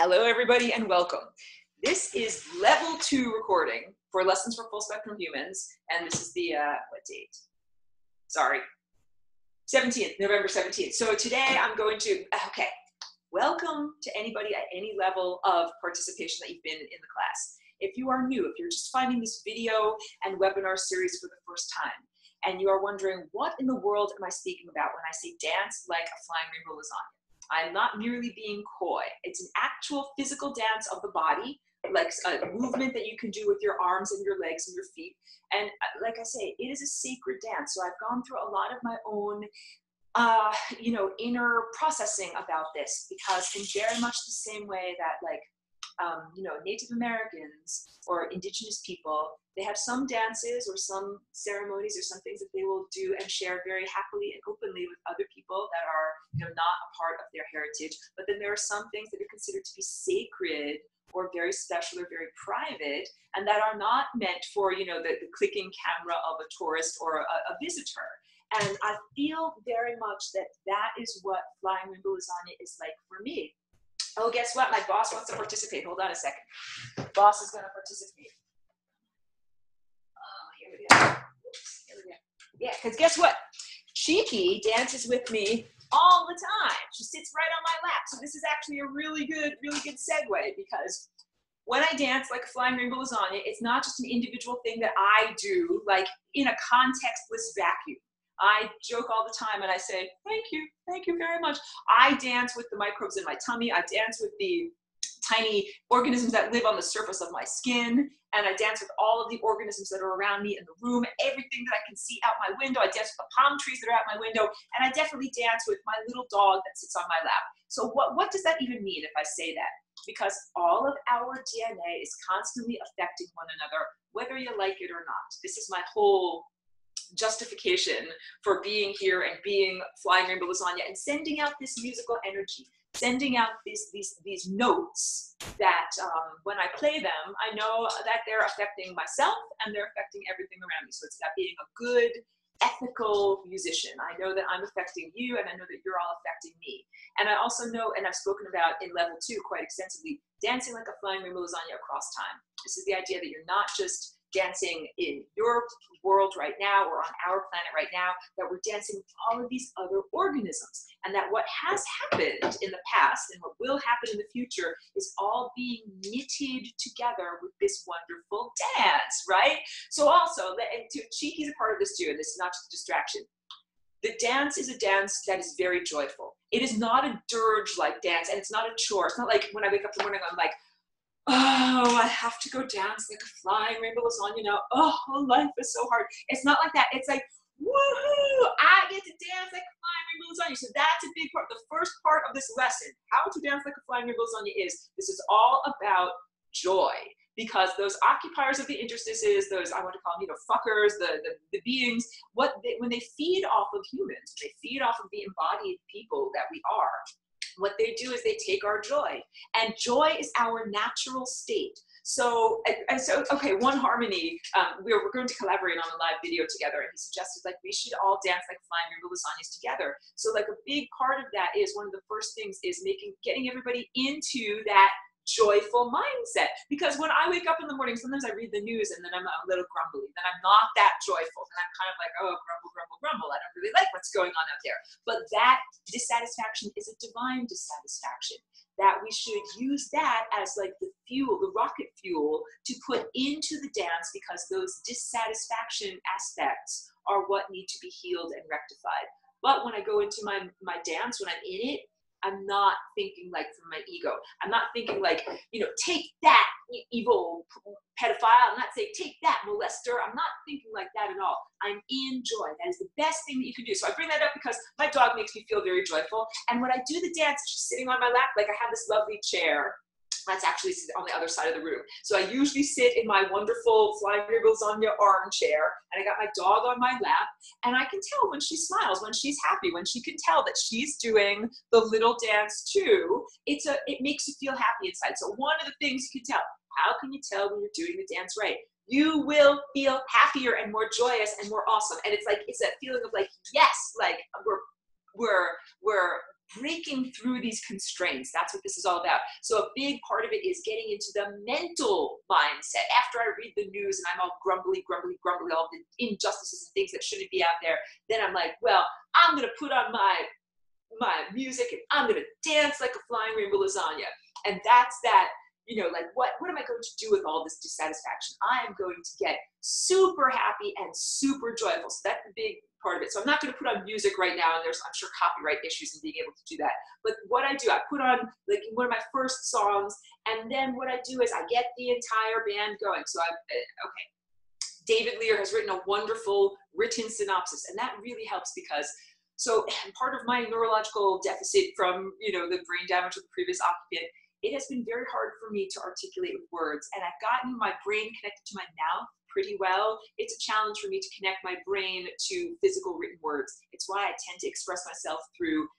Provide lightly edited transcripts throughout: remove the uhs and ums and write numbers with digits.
Hello, everybody, and welcome. This is level 2 recording for Lessons for Full Spectrum Humans, and this is the, what date? Sorry, 17th, November 17th. So today I'm going to, welcome to anybody at any level of participation that you've been in the class. If you are new, if you're just finding this video and webinar series for the first time, and you are wondering, what in the world am I speaking about when I say dance like a flying rainbow lasagna? I'm not merely being coy. It's an actual physical dance of the body, like a movement that you can do with your arms and your legs and your feet. And like I say, it is a sacred dance. So I've gone through a lot of my own, inner processing about this, because in very much the same way that Native Americans or indigenous people, they have some dances or some ceremonies or some things that they will do and share very happily and openly with other people that are not a part of their heritage. But then there are some things that are considered to be sacred or very special or very private, and that are not meant for the clicking camera of a tourist or a visitor. And I feel very much that that is what Flying Rainbow Lasagna is like for me. Oh, guess what? My boss wants to participate. Hold on a second. Boss is going to participate. Oh, here we go. Oops, here we go. Yeah, because guess what? Cheeky dances with me all the time. She sits right on my lap. So this is actually a really good segue, because when I dance like a flying rainbow lasagna, it's not just an individual thing that I do, like in a contextless vacuum. I joke all the time and I say, thank you very much. I dance with the microbes in my tummy. I dance with the tiny organisms that live on the surface of my skin. And I dance with all of the organisms that are around me in the room, everything that I can see out my window. I dance with the palm trees that are out my window. And I definitely dance with my little dog that sits on my lap. So what does that even mean if I say that? Because all of our DNA is constantly affecting one another, whether you like it or not. This is my whole justification for being here and being Flying Rainbow Lasagna and sending out this musical energy, sending out these notes that when I play them, I know that they're affecting myself and they're affecting everything around me. So it's about being a good, ethical musician. I know that I'm affecting you, and I know that you're all affecting me. And I also know, and I've spoken about in level 2 quite extensively, dancing like a flying rainbow lasagna across time. This is the idea that you're not just dancing in your world right now or on our planet right now, that we're dancing with all of these other organisms, and that what has happened in the past and what will happen in the future is all being knitted together with this wonderful dance, right? So also, Cheeky's a part of this too, and this is not just a distraction. The dance is a dance that is very joyful. It is not a dirge-like dance, and it's not a chore. It's not like when I wake up in the morning, I'm like, oh, I have to go dance like a flying rainbow lasagna now. Oh, life is so hard. It's not like that. It's like, woohoo, I get to dance like a flying rainbow lasagna. So that's a big part. The first part of this lesson, how to dance like a flying rainbow lasagna, is this is all about joy. Because those occupiers of the interstices, those, I want to call them, fuckers, the beings, when they feed off of humans, they feed off of the embodied people that we are. What they do is they take our joy, and joy is our natural state. So one harmony, we're going to collaborate on a live video together, and he suggested we should all dance like flying rainbow lasagnas together. So a big part of that is, one of the first things is getting everybody into that joyful mindset. Because when I wake up in the morning, sometimes I read the news and then I'm a little grumbly. Then I'm not that joyful. Then I'm kind of like, oh, grumble. I don't really like what's going on out there. But that dissatisfaction is a divine dissatisfaction. That we should use that as the fuel, the rocket fuel, to put into the dance, because those dissatisfaction aspects are what need to be healed and rectified. But when I go into my dance, when I'm in it, I'm not thinking from my ego. I'm not thinking take that, evil pedophile. I'm not saying take that, molester. I'm not thinking like that at all. I'm in joy. That is the best thing that you can do. So I bring that up because my dog makes me feel very joyful. And when I do the dance, she's sitting on my lap. I have this lovely chair that's actually on the other side of the room. So I usually sit in my wonderful flying rainbow lasagna armchair, and I got my dog on my lap, and I can tell when she smiles, when she's happy, when she can tell that she's doing the little dance too. It makes you feel happy inside. So one of the things you can tell, how can you tell when you're doing the dance right? You will feel happier and more joyous and more awesome. And it's a feeling of yes, we're breaking through these constraints. That's what this is all about. So a big part of it is getting into the mental mindset. After I read the news and I'm all grumbly, all the injustices and things that shouldn't be out there, then I'm like, well, I'm going to put on my music and I'm going to dance like a flying rainbow lasagna. And that's that, you know, like what am I going to do with all this dissatisfaction? I am going to get super happy and super joyful. So that's the big part of it. So I'm not going to put on music right now, and there's, I'm sure, copyright issues in being able to do that. But what I do, I put on like one of my first songs, and then what I do is I get the entire band going. So okay, David Lear has written a wonderful written synopsis, and that really helps because, so part of my neurological deficit from, you know, the brain damage of the previous occupant, it has been very hard for me to articulate with words, and I've gotten my brain connected to my mouth pretty well. It's a challenge for me to connect my brain to physical written words. It's why I tend to express myself through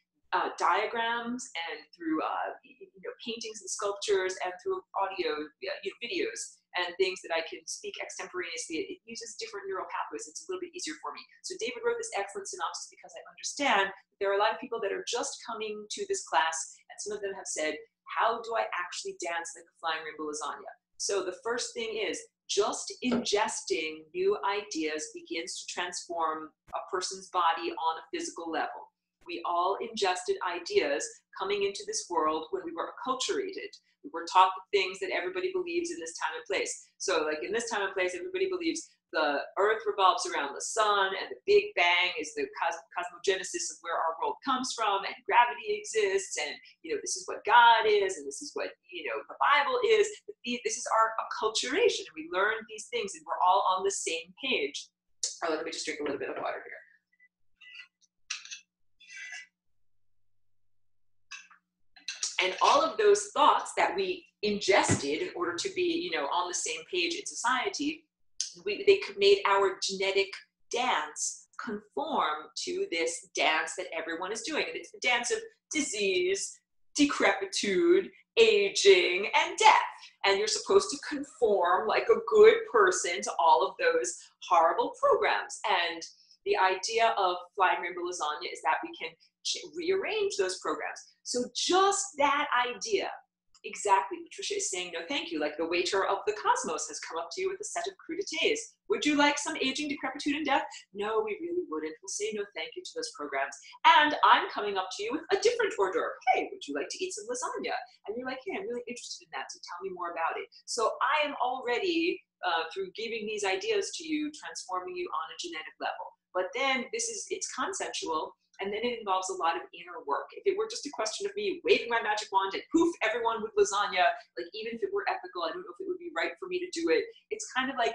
diagrams and through you know, paintings and sculptures and through audio, you know, videos and things that I can speak extemporaneously. It uses different neural pathways. It's a little bit easier for me. So David wrote this excellent synopsis because I understand that there are a lot of people that are just coming to this class, and some of them have said, how do I actually dance like a flying rainbow lasagna? So the first thing is, just ingesting new ideas begins to transform a person's body on a physical level. We all ingested ideas coming into this world when we were acculturated. We were taught the things that everybody believes in this time and place. So like in this time and place, everybody believes the earth revolves around the sun, and the Big Bang is the cosmogenesis of where our world comes from, and gravity exists, and, you know, this is what God is, and this is what, you know, the Bible is. This is our acculturation. We learn these things, and we're all on the same page. Oh, let me just drink a little bit of water here. And all of those thoughts that we ingested in order to be, you know, on the same page in society, they made our genetic dance conform to this dance that everyone is doing. And it's the dance of disease, decrepitude, aging, and death. And you're supposed to conform like a good person to all of those horrible programs. And the idea of flying rainbow lasagna is that we can rearrange those programs. So just that idea, exactly, Patricia is saying no thank you, like the waiter of the cosmos has come up to you with a set of crudités. Would you like some aging, decrepitude, and death? No, we really wouldn't. We'll say no thank you to those programs. And I'm coming up to you with a different hors d'oeuvre. Hey, would you like to eat some lasagna? And you're like, hey, I'm really interested in that, so tell me more about it. So I am already, through giving these ideas to you, transforming you on a genetic level. But then it's conceptual, and then it involves a lot of inner work. If it were just a question of me waving my magic wand and poof, everyone with lasagna, like even if it were ethical, I don't know if it would be right for me to do it. It's kind of like,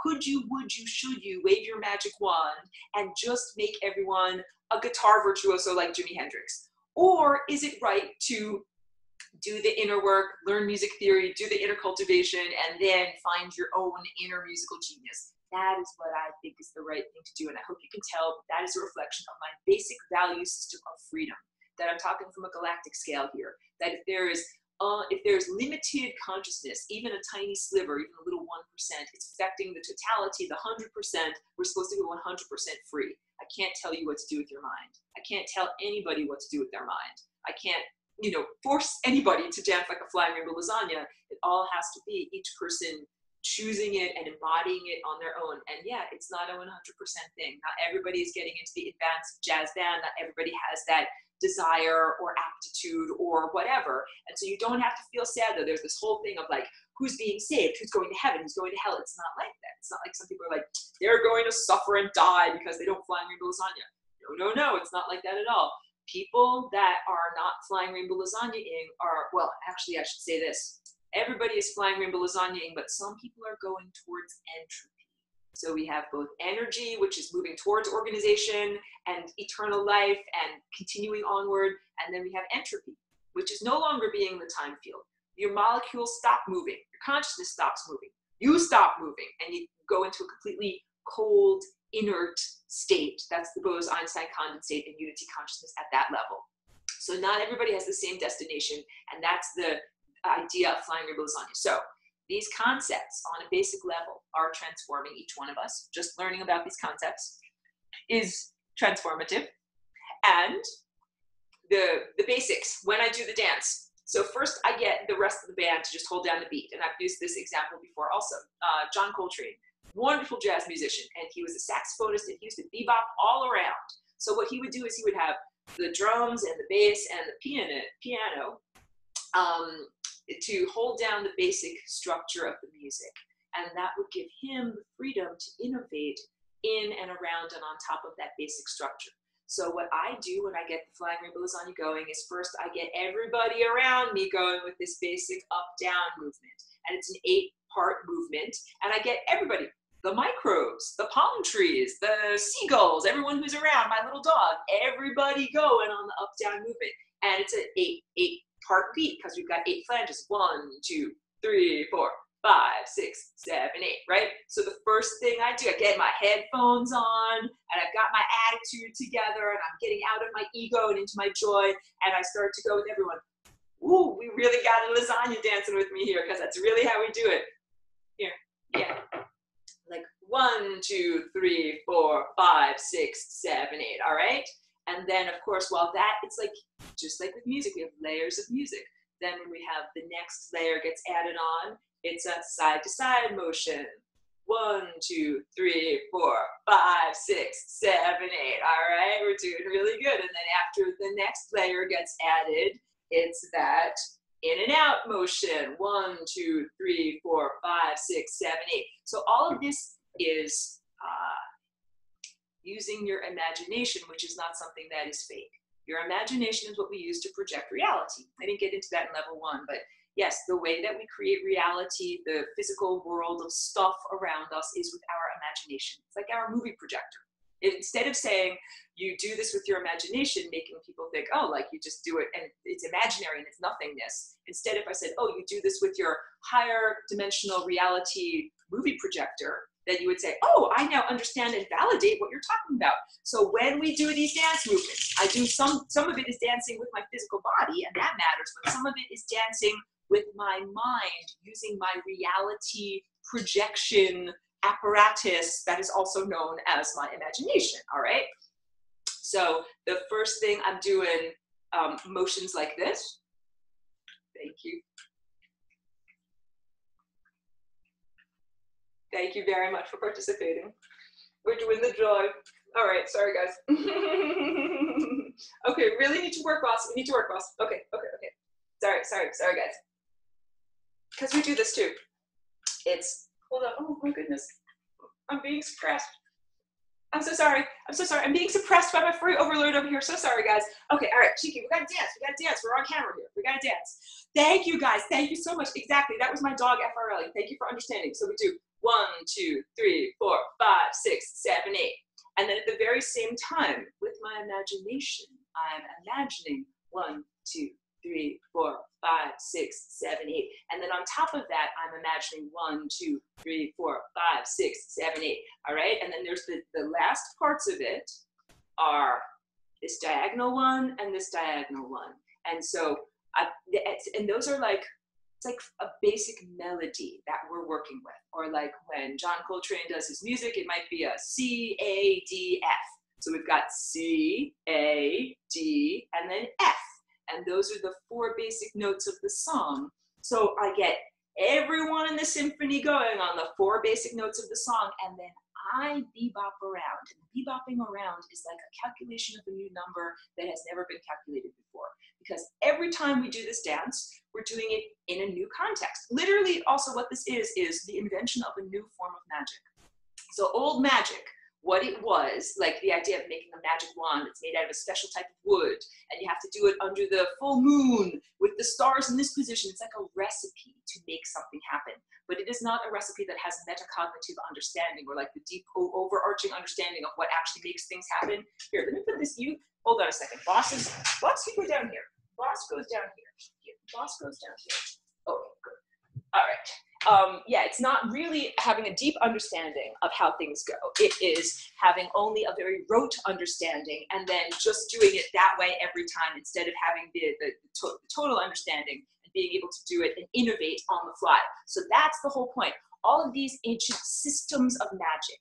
could you, would you, should you wave your magic wand and just make everyone a guitar virtuoso like Jimi Hendrix? Or is it right to do the inner work, learn music theory, do the inner cultivation, and then find your own inner musical genius? That is what I think is the right thing to do. And I hope you can tell that is a reflection of my basic value system of freedom, that I'm talking from a galactic scale here, that if there's limited consciousness, even a tiny sliver, even a little 1%, it's affecting the totality, the 100%, we're supposed to be 100% free. I can't tell you what to do with your mind. I can't tell anybody what to do with their mind. I can't, you know, force anybody to dance like a flying rainbow lasagna. It all has to be each person choosing it and embodying it on their own. And yeah, it's not a 100% thing. Not everybody is getting into the advanced jazz band. Not everybody has that desire or aptitude or whatever. And so you don't have to feel sad, though. There's this whole thing of like, who's being saved? Who's going to heaven? Who's going to hell? It's not like that. It's not like some people are like, they're going to suffer and die because they don't fly rainbow lasagna. No, it's not like that at all. People that are not flying rainbow lasagna-ing are, well, actually, I should say this. Everybody is flying rainbow lasagna-ing, but some people are going towards entropy. So we have both energy, which is moving towards organization and eternal life and continuing onward. And then we have entropy, which is no longer being in the time field. Your molecules stop moving. Your consciousness stops moving. You stop moving, and you go into a completely cold, inert state. That's the Bose-Einstein condensate and unity consciousness at that level. So not everybody has the same destination, and that's the idea of flying rainbow lasagna. So these concepts on a basic level are transforming each one of us. Just learning about these concepts is transformative. And the basics when I do the dance. So first I get the rest of the band to just hold down the beat. And I've used this example before also. John Coltrane, wonderful jazz musician. And he was a saxophonist and he used to bebop all around. So what he would do is he would have the drums and the bass and the piano to hold down the basic structure of the music. And that would give him the freedom to innovate in and around and on top of that basic structure. So what I do when I get the Flying Rainbow Lasagna going is first I get everybody around me going with this basic up-down movement. And it's an 8-part movement. And I get everybody, the microbes, the palm trees, the seagulls, everyone who's around, my little dog, everybody going on the up-down movement. And it's an 8-part beat because we've got 8 flanges. 1, 2, 3, 4. 5, 6, 7, 8, right? So the first thing I do, I get my headphones on and I've got my attitude together and I'm getting out of my ego and into my joy and I start to go with everyone. Ooh, we really got a lasagna dancing with me here because that's really how we do it. Here, yeah. Like 1, 2, 3, 4, 5, 6, 7, 8, all right? And then of course, while that, it's like, just like with music, we have layers of music. Then when we have the next layer gets added on, it's a side-to-side motion. 1, 2, 3, 4, 5, 6, 7, 8. All right, we're doing really good. And then after the next layer gets added, it's that in and out motion. 1, 2, 3, 4, 5, 6, 7, 8. So all of this is using your imagination, which is not something that is fake. Your imagination is what we use to project reality. I didn't get into that in level 1, but yes, the way that we create reality, the physical world of stuff around us is with our imagination. It's like our movie projector. Instead of saying you do this with your imagination, making people think, oh, like you just do it and it's imaginary and it's nothingness. Instead, if I said, oh, you do this with your higher dimensional reality movie projector, then you would say, oh, I now understand and validate what you're talking about. So when we do these dance movements, I do some of it is dancing with my physical body, and that matters, but some of it is dancing with my mind, using my reality projection apparatus that is also known as my imagination, all right? So the first thing I'm doing motions like this. Thank you. Thank you very much for participating. We're doing the joy. All right, sorry guys. Okay, really need to work, boss. We need to work, boss. Okay. Sorry guys. Because we do this too. It's, hold on, oh my goodness. I'm being suppressed. I'm so sorry. I'm being suppressed by my furry overlord over here. So sorry, guys. Okay, all right, Cheeky, we gotta dance. We're on camera here. We gotta dance. Thank you, guys. Thank you so much. Exactly, that was my dog, FRL. Thank you for understanding. So we do 1, 2, 3, 4, 5, 6, 7, 8. And then at the very same time, with my imagination, I'm imagining 1, 2, 3, 4, 5, 6, 7, 8. And then on top of that, I'm imagining 1, 2, 3, 4, 5, 6, 7, 8. All right. And then there's the last parts of it are this diagonal one and this diagonal one. And so, and those are like, it's like a basic melody that we're working with. Or like when John Coltrane does his music, it might be a C, A, D, F. So we've got C, A, D, and then F. And those are the 4 basic notes of the song. So I get everyone in the symphony going on the 4 basic notes of the song, and then I bebop around. And bebopping around is like a calculation of a new number that has never been calculated before. Because every time we do this dance, we're doing it in a new context. Literally, also what this is the invention of a new form of magic. So old magic, what it was, like the idea of making a magic wand that's made out of a special type of wood, and you have to do it under the full moon with the stars in this position. It's like a recipe to make something happen, but it is not a recipe that has metacognitive understanding or like the deep overarching understanding of what actually makes things happen. Here, let me put this, hold on a second. Boss, you go down here. Boss goes down here. Boss goes down here. Okay, good. All right. Yeah, it's not really having a deep understanding of how things go. It is having only a very rote understanding and then just doing it that way every time instead of having the total understanding and being able to do it and innovate on the fly. So that's the whole point. All of these ancient systems of magic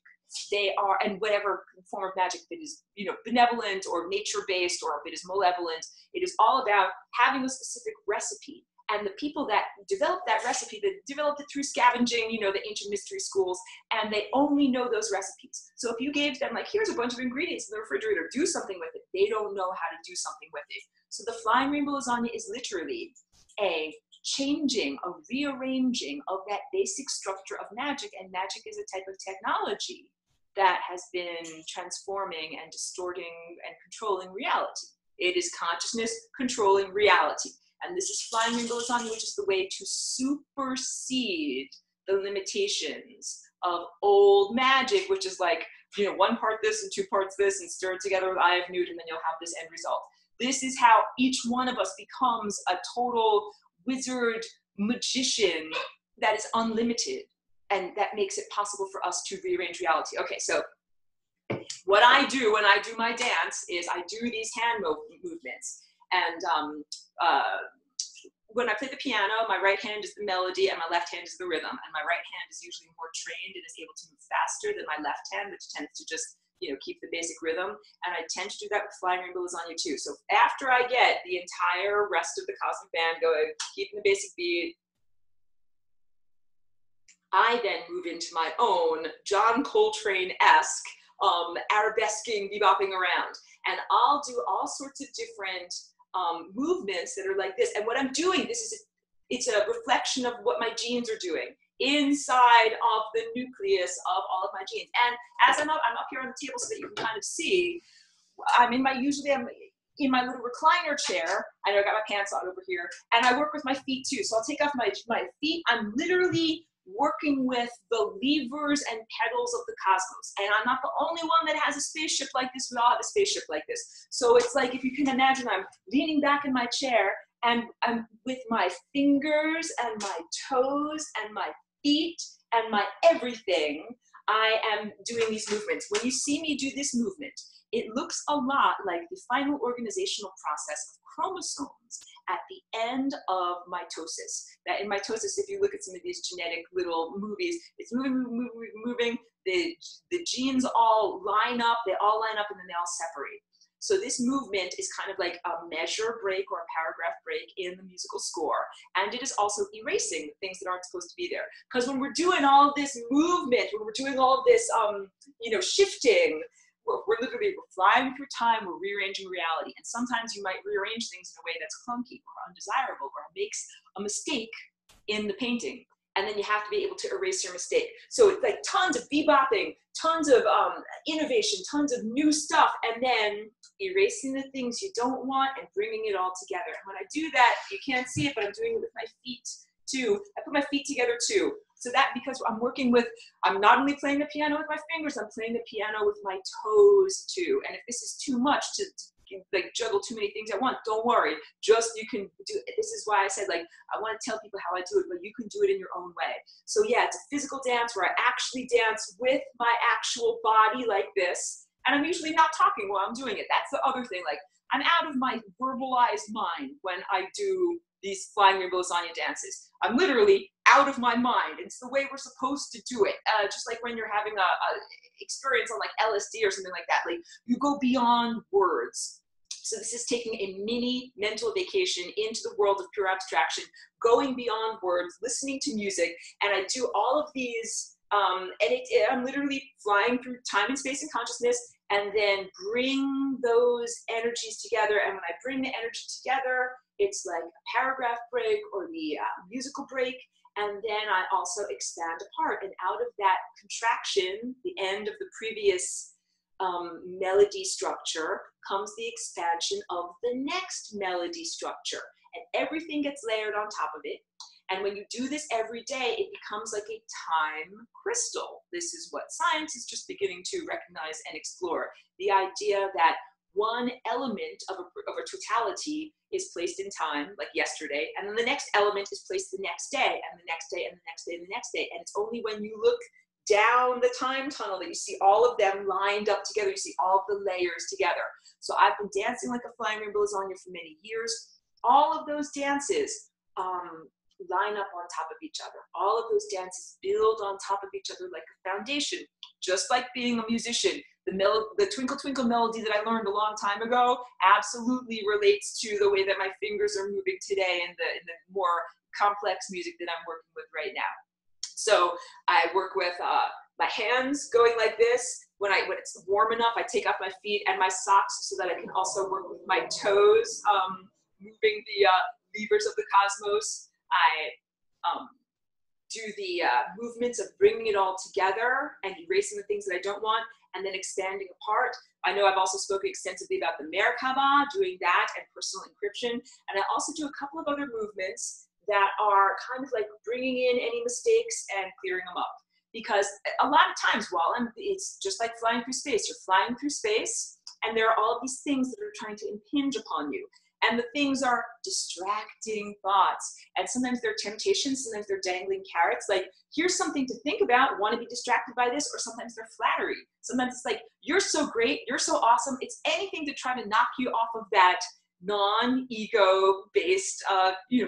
they are, and whatever form of magic that is, you know, benevolent or nature-based, or if it is malevolent, it is all about having a specific recipe. And the people that developed that recipe, that developed it through scavenging, you know, the ancient mystery schools, and they only know those recipes. So if you gave them, like, here's a bunch of ingredients in the refrigerator, do something with it, they don't know how to do something with it. So the flying rainbow lasagna is literally a changing, a rearranging of that basic structure of magic. And magic is a type of technology that has been transforming and distorting and controlling reality. It is consciousness controlling reality. And this is flying rainbow lasagna, which is the way to supersede the limitations of old magic, which is like, you know, 1 part this and 2 parts this, and stir it together with eye of newt, and then you'll have this end result. This is how each one of us becomes a total wizard magician that is unlimited, and that makes it possible for us to rearrange reality. Okay, so what I do when I do my dance is I do these hand movements. And when I play the piano, my right hand is the melody and my left hand is the rhythm. And my right hand is usually more trained and is able to move faster than my left hand, which tends to just, you know, keep the basic rhythm. And I tend to do that with flying rainbow lasagna too. So after I get the entire rest of the cosmic band going, keeping the basic beat, I then move into my own John Coltrane-esque arabesquing, bebopping around. And I'll do all sorts of different movements that are like this. And what I'm doing, it's a reflection of what my genes are doing inside of the nucleus of all of my genes. And as I'm up here on the table so that you can kind of see, I'm in my little recliner chair. I know I got my pants on over here, and I work with my feet too. So I'll take off my feet. I'm literally working with the levers and pedals of the cosmos. And I'm not the only one that has a spaceship like this. We all have a spaceship like this. So it's like, if you can imagine, I'm leaning back in my chair, and I'm with my fingers and my toes and my feet and my everything, I am doing these movements. When you see me do this movement, it looks a lot like the final organizational process of chromosomes at the end of mitosis. That in mitosis, if you look at some of these genetic little movies, it's moving. The genes all line up, and then they all separate. So this movement is kind of like a measure break or a paragraph break in the musical score. And it is also erasing things that aren't supposed to be there. Because when we're doing all this movement, when we're doing all this, you know, shifting, we're literally flying through time, we're rearranging reality. And sometimes you might rearrange things in a way that's clunky or undesirable or makes a mistake in the painting. And then you have to be able to erase your mistake. So it's like tons of bebopping, tons of innovation, tons of new stuff, and then erasing the things you don't want and bringing it all together. And when I do that, you can't see it, but I'm doing it with my feet too. I put my feet together too. So that, because I'm not only playing the piano with my fingers, I'm playing the piano with my toes too. And if this is too much to like juggle too many things at once, don't worry. Just, you can do, this is why I said, like, I want to tell people how I do it, but you can do it in your own way. So yeah, it's a physical dance where I actually dance with my actual body like this. And I'm usually not talking while I'm doing it. That's the other thing. Like, I'm out of my verbalized mind when I do these flying rainbow lasagna dances. I'm literally out of my mind. It's the way we're supposed to do it. Just like when you're having a experience on like LSD or something like that. Like, you go beyond words. So this is taking a mini mental vacation into the world of pure abstraction, going beyond words, listening to music, and I do all of these, I'm literally flying through time and space and consciousness, and then bring those energies together. And when I bring the energy together, it's like a paragraph break or the musical break, and then I also expand apart. And out of that contraction, the end of the previous melody structure, comes the expansion of the next melody structure. And everything gets layered on top of it. And when you do this every day, it becomes like a time crystal. This is what science is just beginning to recognize and explore. The idea that one element of a totality is placed in time, like yesterday, and then the next element is placed the next day, and the next day, and the next day, and the next day. And it's only when you look down the time tunnel that you see all of them lined up together, you see all of the layers together. So I've been dancing like a flying rainbow lasagna for many years. All of those dances line up on top of each other. All of those dances build on top of each other like a foundation, just like being a musician. The Twinkle Twinkle melody that I learned a long time ago absolutely relates to the way that my fingers are moving today in the more complex music that I'm working with right now. So I work with my hands going like this. When it's warm enough, I take off my feet and my socks so that I can also work with my toes, moving the levers of the cosmos. I do the movements of bringing it all together and erasing the things that I don't want, and then expanding apart. I know I've also spoken extensively about the Merkaba, doing that, and personal encryption. And I also do a couple of other movements that are kind of like bringing in any mistakes and clearing them up. Because a lot of times it's just like flying through space. You're flying through space, and there are all of these things that are trying to impinge upon you. And the things are distracting thoughts. And sometimes they're temptations, sometimes they're dangling carrots. Like, here's something to think about, want to be distracted by this, or sometimes they're flattery. Sometimes it's like, you're so great, you're so awesome. It's anything to try to knock you off of that non-ego based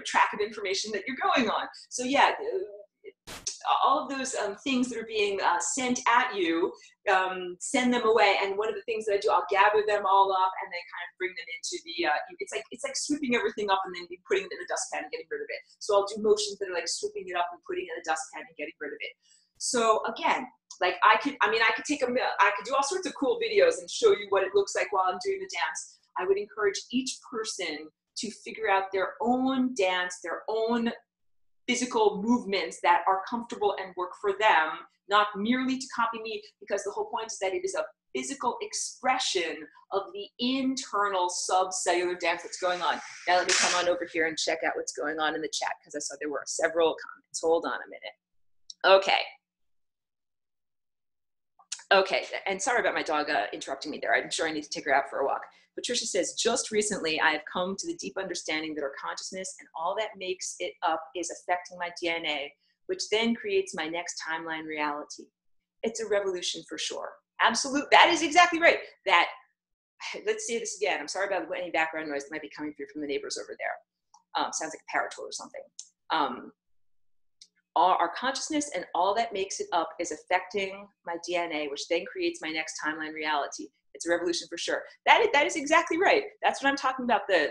track of information that you're going on. So yeah, all of those things that are being sent at you, send them away. And one of the things that I do, I'll gather them all up and then kind of bring them into the, it's like sweeping everything up and then putting it in the dustpan and getting rid of it. So I'll do motions that are like sweeping it up and putting it in the dustpan and getting rid of it. So again, like I could do all sorts of cool videos and show you what it looks like while I'm doing the dance. I would encourage each person to figure out their own dance, their own physical movements that are comfortable and work for them, not merely to copy me, because the whole point is that it is a physical expression of the internal subcellular dance that's going on. Now let me come on over here and check out what's going on in the chat, because I saw there were several comments. Hold on a minute. Okay, and sorry about my dog interrupting me there. I'm sure I need to take her out for a walk. Patricia says, just recently I have come to the deep understanding that our consciousness and all that makes it up is affecting my DNA, which then creates my next timeline reality. It's a revolution for sure. Absolutely, that is exactly right. Let's say this again. I'm sorry about any background noise that might be coming through from the neighbors over there. Sounds like a parrot or something. Our consciousness and all that makes it up is affecting my DNA, which then creates my next timeline reality. It's a revolution for sure. That is exactly right. That's what I'm talking about. The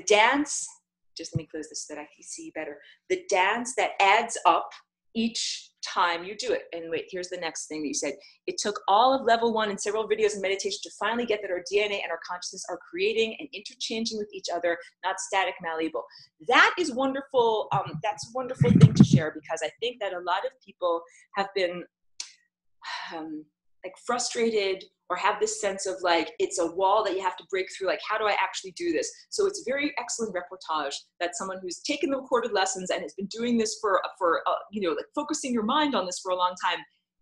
dance. Just let me close this so that I can see better. The dance that adds up each time you do it. And wait, here's the next thing that you said. It took all of level 1 and several videos and meditation to finally get that our DNA and our consciousness are creating and interchanging with each other, not static, malleable. That is wonderful. That's a wonderful thing to share, because I think that a lot of people have been like frustrated or have this sense of like, it's a wall that you have to break through. Like, how do I actually do this? So it's very excellent reportage that someone who's taken the recorded lessons and has been doing this for like focusing your mind on this for a long time,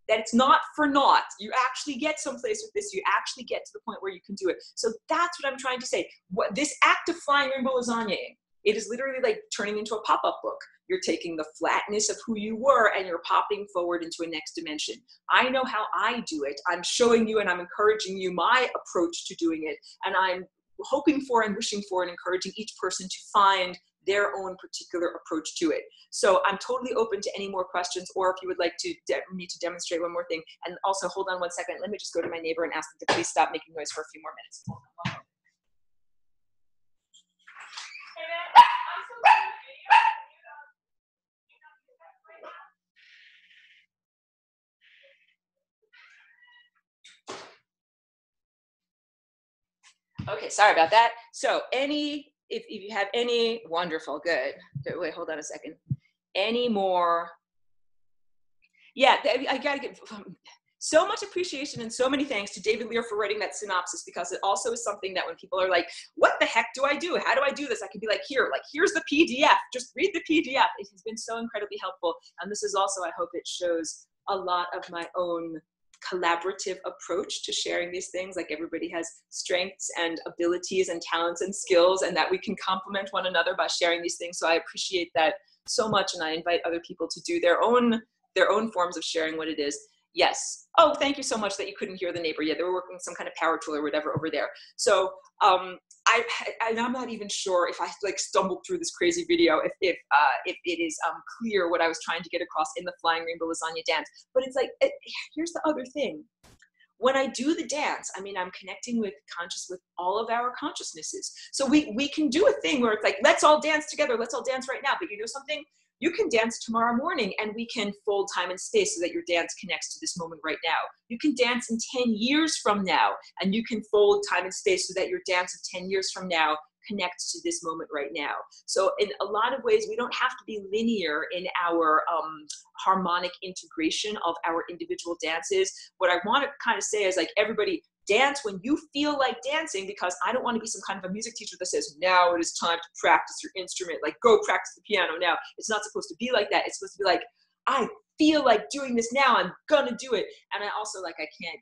that it's not for naught. You actually get someplace with this. You actually get to the point where you can do it. So that's what I'm trying to say. This act of flying rainbow lasagnaing, it is literally like turning into a pop-up book. You're taking the flatness of who you were and you're popping forward into a next dimension. I know how I do it. I'm showing you and I'm encouraging you my approach to doing it. And I'm hoping for and wishing for and encouraging each person to find their own particular approach to it. So I'm totally open to any more questions, or if you would like me to demonstrate one more thing. And also, hold on one second. Let me just go to my neighbor and ask them to please stop making noise for a few more minutes. Okay, sorry about that. So if you have any, wonderful, good. Wait, hold on a second. Any more? Yeah, I gotta give so much appreciation and so many thanks to David Lear for writing that synopsis, because it also is something that when people are like, what the heck do I do? How do I do this? I could be like, here's the PDF. Just read the PDF. It has been so incredibly helpful. And this is also, I hope it shows a lot of my own collaborative approach to sharing these things. Like, everybody has strengths and abilities and talents and skills, and that we can complement one another by sharing these things. So I appreciate that so much, and I invite other people to do their own forms of sharing what it is. Yes. Oh, thank you so much that you couldn't hear the neighbor. Yeah, they were working with some kind of power tool or whatever over there. So I'm not even sure if I like stumbled through this crazy video, if it is clear what I was trying to get across in the Flying Rainbow Lasagna dance. But it's like, here's the other thing. When I do the dance, I mean, I'm connecting with all of our consciousnesses. So we can do a thing where it's like, let's all dance together. Let's all dance right now. But you know something? You can dance tomorrow morning and we can fold time and space so that your dance connects to this moment right now. You can dance in 10 years from now and you can fold time and space so that your dance of 10 years from now connects to this moment right now. So in a lot of ways, we don't have to be linear in our harmonic integration of our individual dances. What I want to kind of say is like, everybody dance when you feel like dancing, because I don't want to be some kind of a music teacher that says, now it is time to practice your instrument, like go practice the piano now. It's not supposed to be like that. It's supposed to be like, I feel like doing this now, I'm gonna do it. And I also like, I can't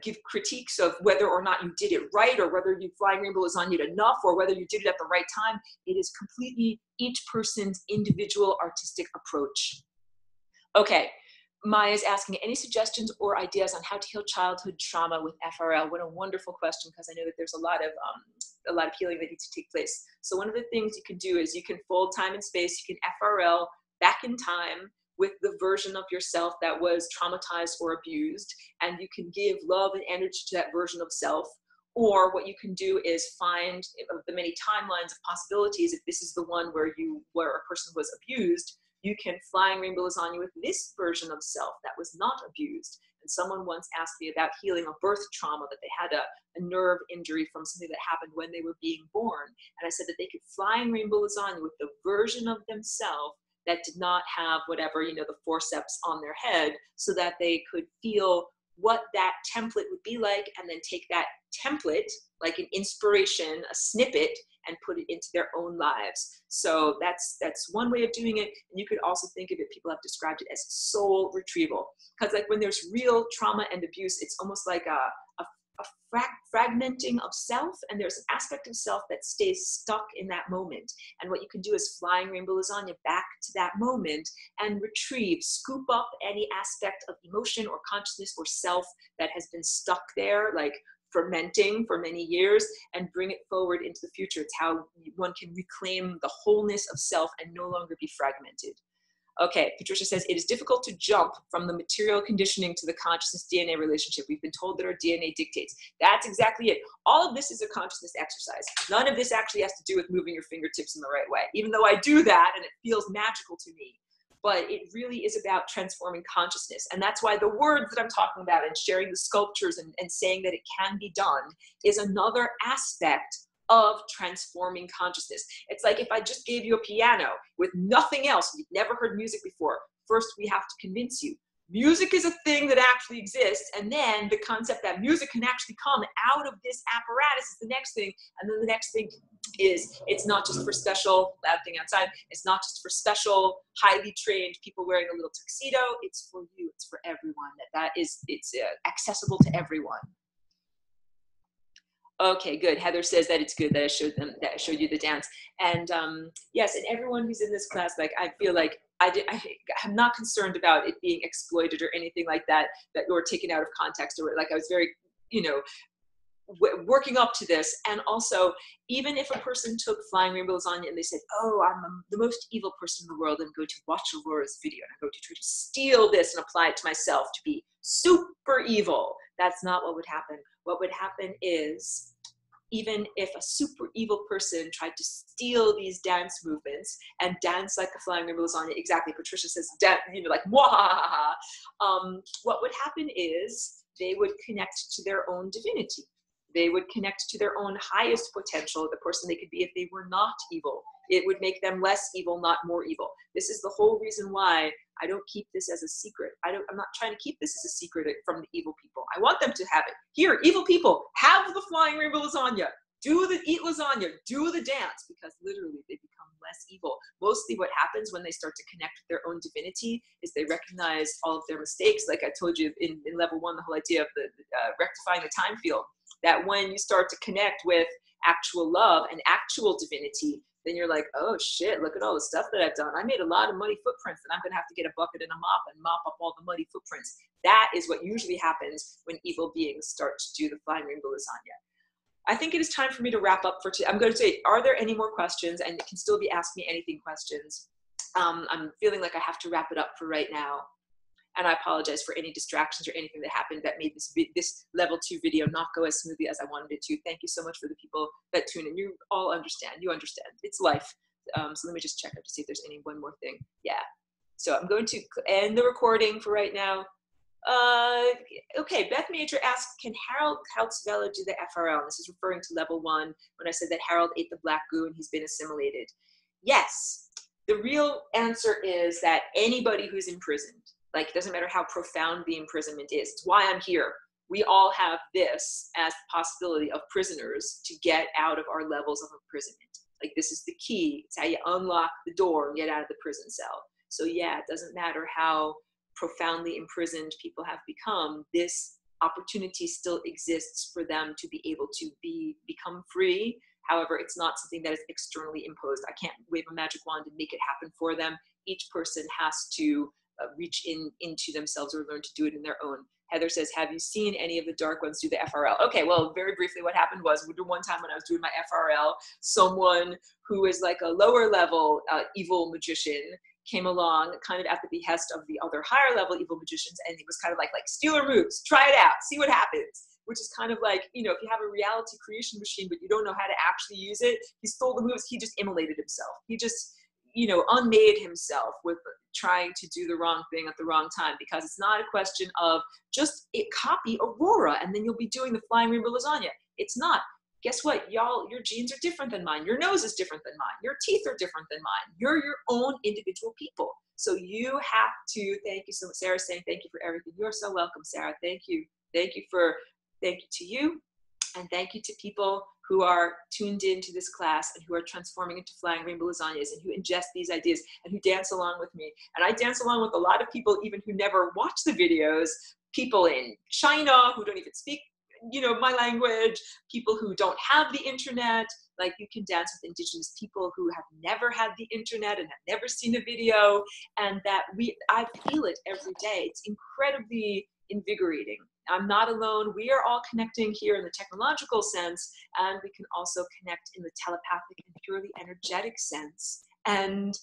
give critiques of whether or not you did it right, or whether you Flying Rainbow Lasagna enough, or whether you did it at the right time. It is completely each person's individual artistic approach. Okay, Maya's asking, any suggestions or ideas on how to heal childhood trauma with FRL? What a wonderful question, because I know that there's a lot of healing that needs to take place. So one of the things you can do is you can fold time and space. You can FRL back in time with the version of yourself that was traumatized or abused, and you can give love and energy to that version of self. Or what you can do is find the many timelines of possibilities. If this is the one where a person was abused, you can Flying Rainbow Lasagna with this version of self that was not abused. And someone once asked me about healing a birth trauma, that they had a nerve injury from something that happened when they were being born. And I said that they could Flying Rainbow Lasagna with the version of themselves that did not have whatever, the forceps on their head, so that they could feel what that template would be like, and then take that template, like an inspiration, a snippet, and put it into their own lives. So that's one way of doing it. And you could also think of it, people have described it as soul retrieval. Because like when there's real trauma and abuse, it's almost like a fragmenting of self, and there's an aspect of self that stays stuck in that moment. And what you can do is Flying Rainbow Lasagna back to that moment and retrieve, scoop up any aspect of emotion or consciousness or self that has been stuck there, like fermenting for many years, and bring it forward into the future. It's how one can reclaim the wholeness of self and no longer be fragmented. Okay, Patricia says, it is difficult to jump from the material conditioning to the consciousness DNA relationship. We've been told that our DNA dictates. That's exactly it. All of this is a consciousness exercise. None of this actually has to do with moving your fingertips in the right way, even though I do that and it feels magical to me. But it really is about transforming consciousness. And that's why the words that I'm talking about and sharing the sculptures and saying that it can be done is another aspect of transforming consciousness. It's like if I just gave you a piano with nothing else, you've never heard music before. First, we have to convince you. Music is a thing that actually exists, and then the concept that music can actually come out of this apparatus is the next thing. And then the next thing is, it's not just for special, loud thing outside, it's not just for special, highly trained people wearing a little tuxedo. It's for you, it's for everyone. It's accessible to everyone. Okay, good. Heather says that it's good that I showed you the dance. And yes, and everyone who's in this class, like, I feel like I'm not concerned about it being exploited or anything like that, or taken out of context, or like I was very, working up to this. And also, even if a person took Flying Rainbow Lasagna and they said, oh, I'm the most evil person in the world, and go to watch Aurora's video, and I'm going to try to steal this and apply it to myself to be super evil. That's not what would happen. What would happen is, even if a super evil person tried to steal these dance movements and dance like a Flying Rainbow Lasagna, exactly, Patricia says, like, mwahaha, what would happen is they would connect to their own divinity. They would connect to their own highest potential, the person they could be if they were not evil. It would make them less evil, not more evil. This is the whole reason why I don't keep this as a secret. I'm not trying to keep this as a secret from the evil people. I want them to have it. Here, evil people, have the Flying Rainbow Lasagna. Eat lasagna, do the dance, because literally they become less evil. Mostly what happens when they start to connect with their own divinity is they recognize all of their mistakes. Like I told you in level 1, the whole idea of the rectifying the time field, that when you start to connect with actual love and actual divinity, then you're like, oh shit, look at all the stuff that I've done. I made a lot of muddy footprints, and I'm gonna have to get a bucket and a mop and mop up all the muddy footprints. That is what usually happens when evil beings start to do the Flying Rainbow Lasagna. I think it is time for me to wrap up for today. I'm going to say, are there any more questions? And it can still be Ask Me Anything questions. I'm feeling like I have to wrap it up for right now. And I apologize for any distractions or anything that happened that made this level 2 video not go as smoothly as I wanted it to. Thank you so much for the people that tune in. You all understand. You understand. It's life. So let me just check out to see if there's one more thing. Yeah. So I'm going to end the recording for right now. Okay, Beth Major asks, can Harold Kautzvella do the FRL? This is referring to level 1 when I said that Harold ate the black goo and he's been assimilated. Yes. The real answer is that anybody who's imprisoned, like, it doesn't matter how profound the imprisonment is. It's why I'm here. We all have this as the possibility of prisoners to get out of our levels of imprisonment. Like, this is the key. It's how you unlock the door and get out of the prison cell. So yeah, it doesn't matter how profoundly imprisoned people have become, this opportunity still exists for them to be able to become free. However, it's not something that is externally imposed. I can't wave a magic wand and make it happen for them. Each person has to reach into themselves or learn to do it in their own. Heather says, have you seen any of the dark ones do the FRL? Okay, well, very briefly, what happened was, one time when I was doing my FRL, someone who is like a lower level evil magician came along kind of at the behest of the other higher level evil magicians, and it was kind of like Stealer moves, try it out, see what happens. Which is kind of like, you know, if you have a reality creation machine, but you don't know how to actually use it, he stole the moves, he just immolated himself. He just, you know, unmade himself with trying to do the wrong thing at the wrong time, because it's not a question of just copy Aurora and then you'll be doing the flying rainbow lasagna. It's not. Guess what, y'all, your genes are different than mine. Your nose is different than mine. Your teeth are different than mine. You're your own individual people. So you have to, thank you so much. Sarah's saying, thank you for everything. You're so welcome, Sarah. Thank you. Thank you to you. And thank you to people who are tuned into this class and who are transforming into flying rainbow lasagnas and who ingest these ideas and who dance along with me. And I dance along with a lot of people even who never watch the videos, people in China who don't even speak, you know, my language, people who don't have the internet. Like, you can dance with indigenous people who have never had the internet and have never seen a video, and that I feel it every day. It's incredibly invigorating. I'm not alone. We are all connecting here in the technological sense, and we can also connect in the telepathic and purely energetic sense. And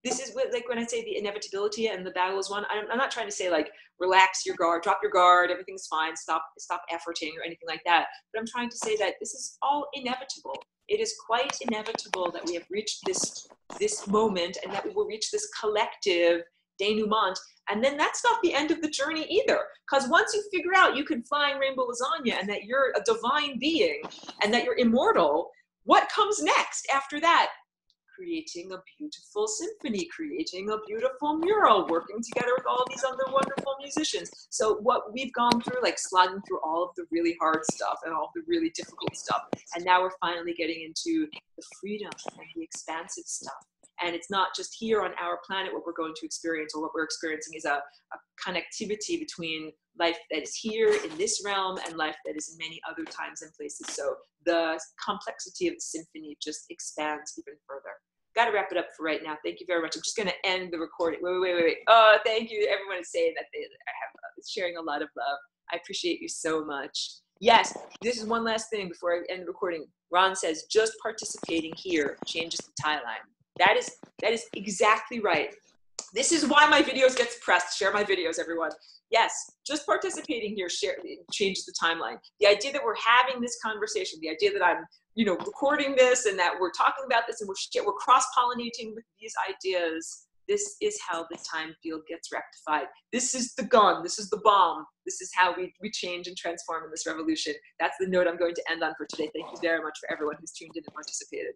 this is what, like, when I say the inevitability and the battle is won, I'm not trying to say like relax your guard, drop your guard, everything's fine, stop efforting or anything like that. But I'm trying to say that this is all inevitable. It is quite inevitable that we have reached this moment, and that we will reach this collective denouement. And then that's not the end of the journey either. Because once you figure out you can flying rainbow lasagna and that you're a divine being and that you're immortal, what comes next after that? Creating a beautiful symphony, creating a beautiful mural, working together with all these other wonderful musicians. So what we've gone through, like slogging through all of the really hard stuff and all of the really difficult stuff, and now we're finally getting into the freedom and the expansive stuff. And it's not just here on our planet what we're going to experience, or what we're experiencing is a connectivity between life that is here in this realm and life that is in many other times and places. So the complexity of the symphony just expands even further. Got to wrap it up for right now. Thank you very much. I'm just going to end the recording. Wait. Oh, thank you. Everyone is saying that they have sharing a lot of love. I appreciate you so much. Yes, this is one last thing before I end the recording. Ron says, just participating here changes the timeline. That is exactly right. This is why my videos get suppressed. Share my videos, everyone. Yes, just participating here changes the timeline. The idea that we're having this conversation, the idea that I'm, you know, recording this and that we're talking about this and we're cross-pollinating with these ideas, this is how the time field gets rectified. This is the gun. This is the bomb. This is how we change and transform in this revolution. That's the note I'm going to end on for today. Thank you very much for everyone who's tuned in and participated.